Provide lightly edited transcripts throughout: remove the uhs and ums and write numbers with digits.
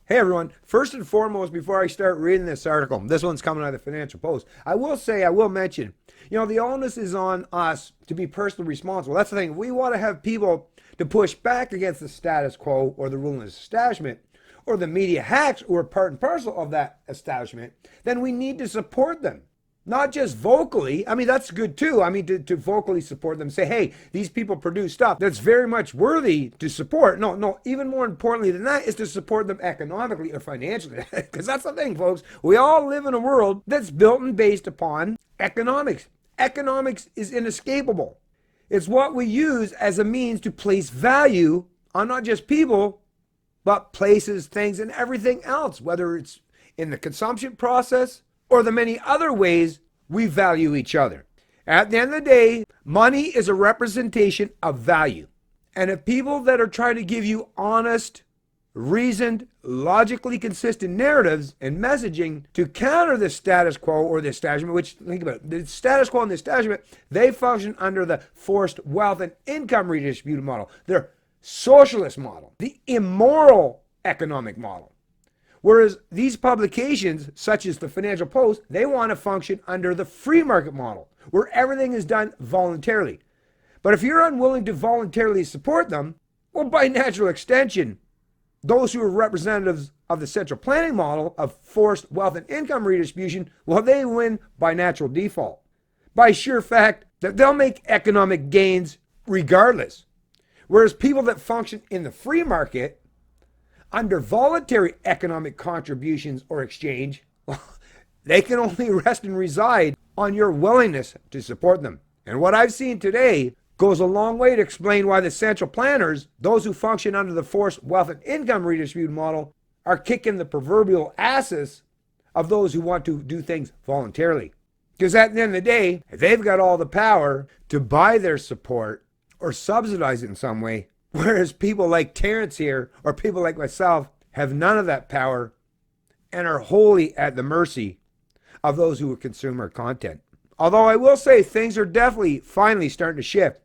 Hey everyone, first and foremost, before I start reading this article, this one's coming out of the Financial Post, I will mention, the onus is on us to be personally responsible. That's the thing. We want to have people to push back against the status quo or the ruling establishment or the media hacks who are part and parcel of that establishment, then we need to support them. Not just vocally. I mean, that's good too. I mean, to vocally support them, say, hey, these people produce stuff that's very much worthy to support. No, even more importantly than that is to support them economically or financially. Because that's the thing, folks. We all live in a world that's built and based upon economics. Economics is inescapable. It's what we use as a means to place value on not just people, but places, things, and everything else, whether it's in the consumption process or the many other ways we value each other. At the end of the day, money is a representation of value. And if people that are trying to give you honest, reasoned, logically consistent narratives and messaging to counter the status quo or the establishment, which, think about it, the status quo and the establishment, they function under the forced wealth and income redistribution model, their socialist model, the immoral economic model. Whereas these publications, such as the Financial Post, they want to function under the free market model, where everything is done voluntarily. But if you're unwilling to voluntarily support them, well, by natural extension, those who are representatives of the central planning model of forced wealth and income redistribution, well, they win by natural default, by sheer fact that they'll make economic gains regardless. Whereas people that function in the free market, under voluntary economic contributions or exchange, they can only rest and reside on your willingness to support them. And what I've seen today goes a long way to explain why the central planners, those who function under the forced wealth and income redistribution model, are kicking the proverbial asses of those who want to do things voluntarily. Because at the end of the day, they've got all the power to buy their support or subsidize it in some way. Whereas people like Terrence here, or people like myself, have none of that power and are wholly at the mercy of those who consume our content. Although I will say things are definitely finally starting to shift.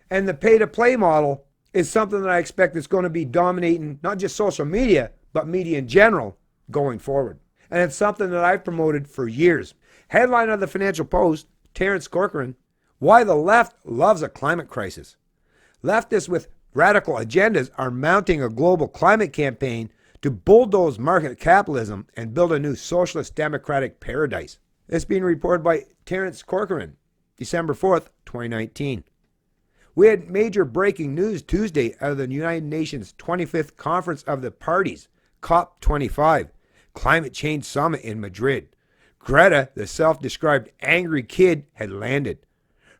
And the pay-to-play model is something that I expect is going to be dominating not just social media, but media in general going forward. And it's something that I've promoted for years. Headline of the Financial Post, Terrence Corcoran, Why the Left Loves a Climate Crisis. Leftists with radical agendas are mounting a global climate campaign to bulldoze market capitalism and build a new socialist democratic paradise. It's being reported by Terrence Corcoran, December 4th, 2019. We had major breaking news Tuesday out of the United Nations 25th Conference of the Parties, COP25, Climate Change Summit in Madrid. Greta, the self-described angry kid, had landed.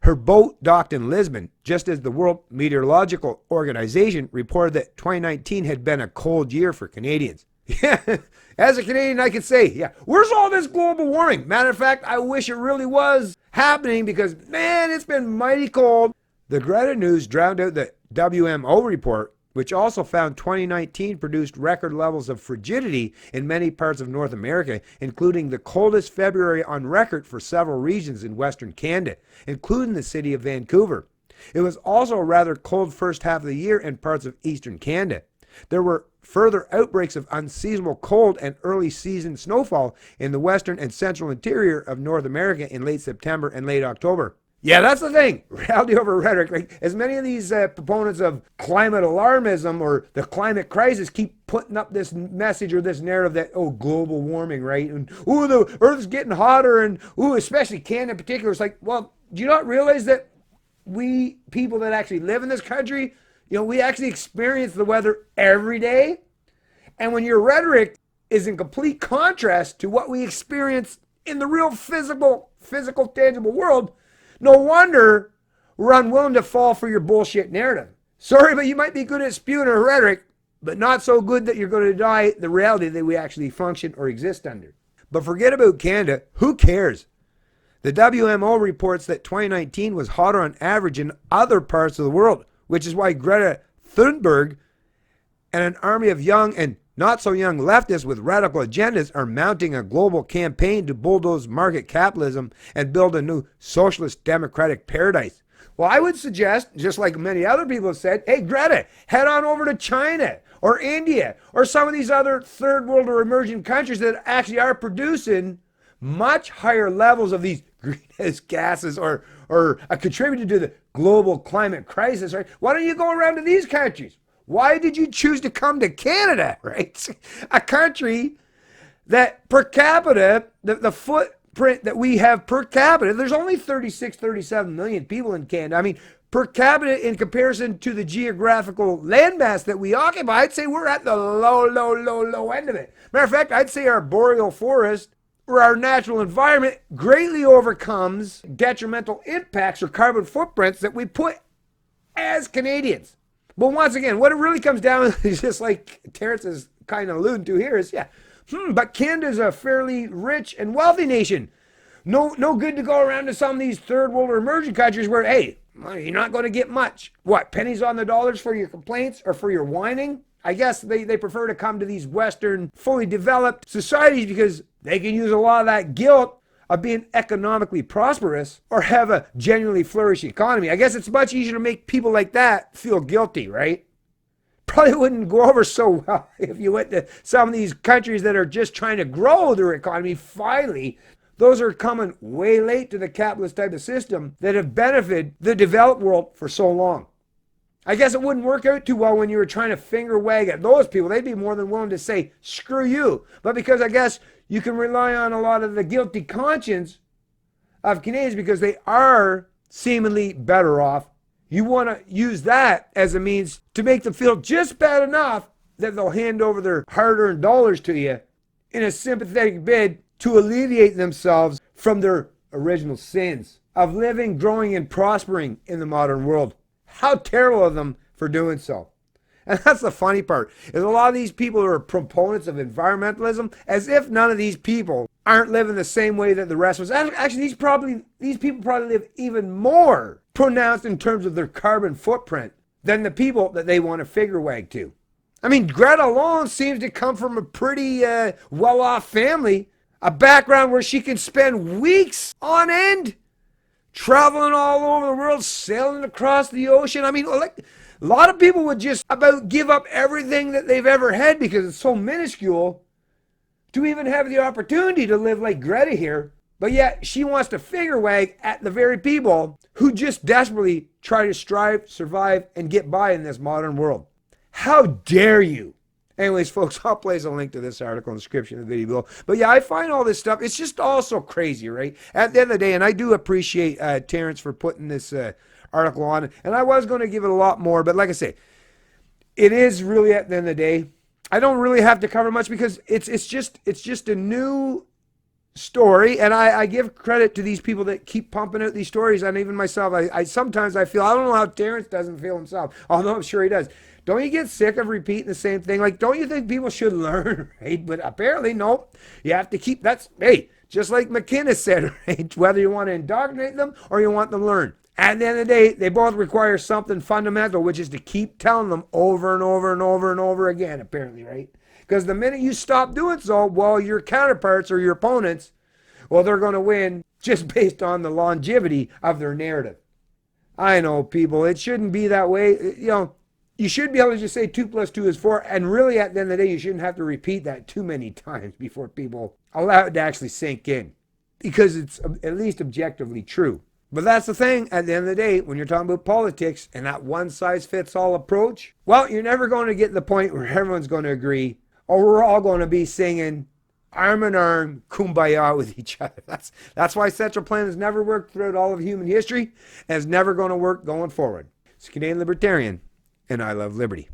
Her boat docked in Lisbon, just as the World Meteorological Organization reported that 2019 had been a cold year for Canadians. Yeah, as a Canadian, I can say, yeah, where's all this global warming? Matter of fact, I wish it really was happening because, man, it's been mighty cold. The Greta news drowned out the WMO report, which also found 2019 produced record levels of frigidity in many parts of North America, including the coldest February on record for several regions in Western Canada, including the city of Vancouver. It was also a rather cold first half of the year in parts of Eastern Canada. There were further outbreaks of unseasonable cold and early season snowfall in the western and central interior of North America in late September and late October. Yeah, that's the thing. Reality over rhetoric. Like, as many of these proponents of climate alarmism or the climate crisis keep putting up this message or this narrative that, oh, global warming, right? And, oh, the Earth's getting hotter and, oh, especially Canada in particular. It's like, well, do you not realize that we people that actually live in this country, we actually experience the weather every day? And when your rhetoric is in complete contrast to what we experience in the real physical, tangible world, no wonder we're unwilling to fall for your bullshit narrative. Sorry, but you might be good at spewing a rhetoric, but not so good that you're going to deny the reality that we actually function or exist under. But forget about Canada. Who cares? The WMO reports that 2019 was hotter on average in other parts of the world, which is why Greta Thunberg and an army of young and not so young leftists with radical agendas are mounting a global campaign to bulldoze market capitalism and build a new socialist democratic paradise. Well, I would suggest, just like many other people have said, hey, Greta, head on over to China or India or some of these other third world or emerging countries that actually are producing much higher levels of these greenhouse gases or contributing to the global climate crisis, right? Why don't you go around to these countries? Why did you choose to come to Canada, right? A country that per capita, the footprint that we have per capita, there's only 36, 37 million people in Canada. I mean, per capita in comparison to the geographical landmass that we occupy, I'd say we're at the low end of it. Matter of fact, I'd say our boreal forest or our natural environment greatly overcomes detrimental impacts or carbon footprints that we put as Canadians. But once again, what it really comes down to is just like Terrence is kind of alluding to here is, but Canada's a fairly rich and wealthy nation. No good to go around to some of these third world or emerging countries where, hey, you're not going to get much. What, pennies on the dollars for your complaints or for your whining? I guess they prefer to come to these Western, fully developed societies because they can use a lot of that guilt of being economically prosperous or have a genuinely flourishing economy. I guess it's much easier to make people like that feel guilty, right? Probably wouldn't go over so well if you went to some of these countries that are just trying to grow their economy. Finally, those are coming way late to the capitalist type of system that have benefited the developed world for so long. I guess it wouldn't work out too well when you were trying to finger wag at those people. They'd be more than willing to say, screw you. But because I guess you can rely on a lot of the guilty conscience of Canadians because they are seemingly better off, you want to use that as a means to make them feel just bad enough that they'll hand over their hard-earned dollars to you in a sympathetic bid to alleviate themselves from their original sins of living, growing, and prospering in the modern world. How terrible of them for doing so. And that's the funny part, is a lot of these people are proponents of environmentalism, as if none of these people aren't living the same way that the rest of us. Actually, these people probably live even more pronounced in terms of their carbon footprint than the people that they want to figure wag to. I mean, Greta alone seems to come from a pretty well-off family, a background where she can spend weeks on end traveling all over the world, sailing across the ocean. I mean, like, a lot of people would just about give up everything that they've ever had because it's so minuscule to even have the opportunity to live like Greta here. But yet she wants to figure wag at the very people who just desperately try to strive, survive, and get by in this modern world. How dare you? Anyways, folks, I'll place a link to this article in the description of the video below. But yeah, I find all this stuff, it's just all so crazy, right? At the end of the day, and I do appreciate Terrence for putting this article on. And I was going to give it a lot more, but like I say, it is really, at the end of the day, I don't really have to cover much because it's just a new story, and I give credit to these people that keep pumping out these stories, and even myself, I sometimes I feel, I don't know how Terrence doesn't feel himself, although I'm sure he does. Don't you get sick of repeating the same thing? Like, don't you think people should learn, right? But apparently, no. You have to keep, hey, just like McKinnon said, right? Whether you want to indoctrinate them or you want them to learn. At the end of the day, they both require something fundamental, which is to keep telling them over and over and over and over again, apparently, right? Because the minute you stop doing so, well, your counterparts or your opponents, well, they're going to win just based on the longevity of their narrative. I know, people, it shouldn't be that way. You know, you should be able to just say 2 + 2 is 4, and really at the end of the day, you shouldn't have to repeat that too many times before people allow it to actually sink in, because it's at least objectively true. But that's the thing, at the end of the day, when you're talking about politics and that one-size-fits-all approach, well, you're never going to get to the point where everyone's going to agree, or we're all going to be singing arm in arm, kumbaya with each other. That's why Central Plan has never worked throughout all of human history, and is never going to work going forward. It's Canadian Libertarian, and I love liberty.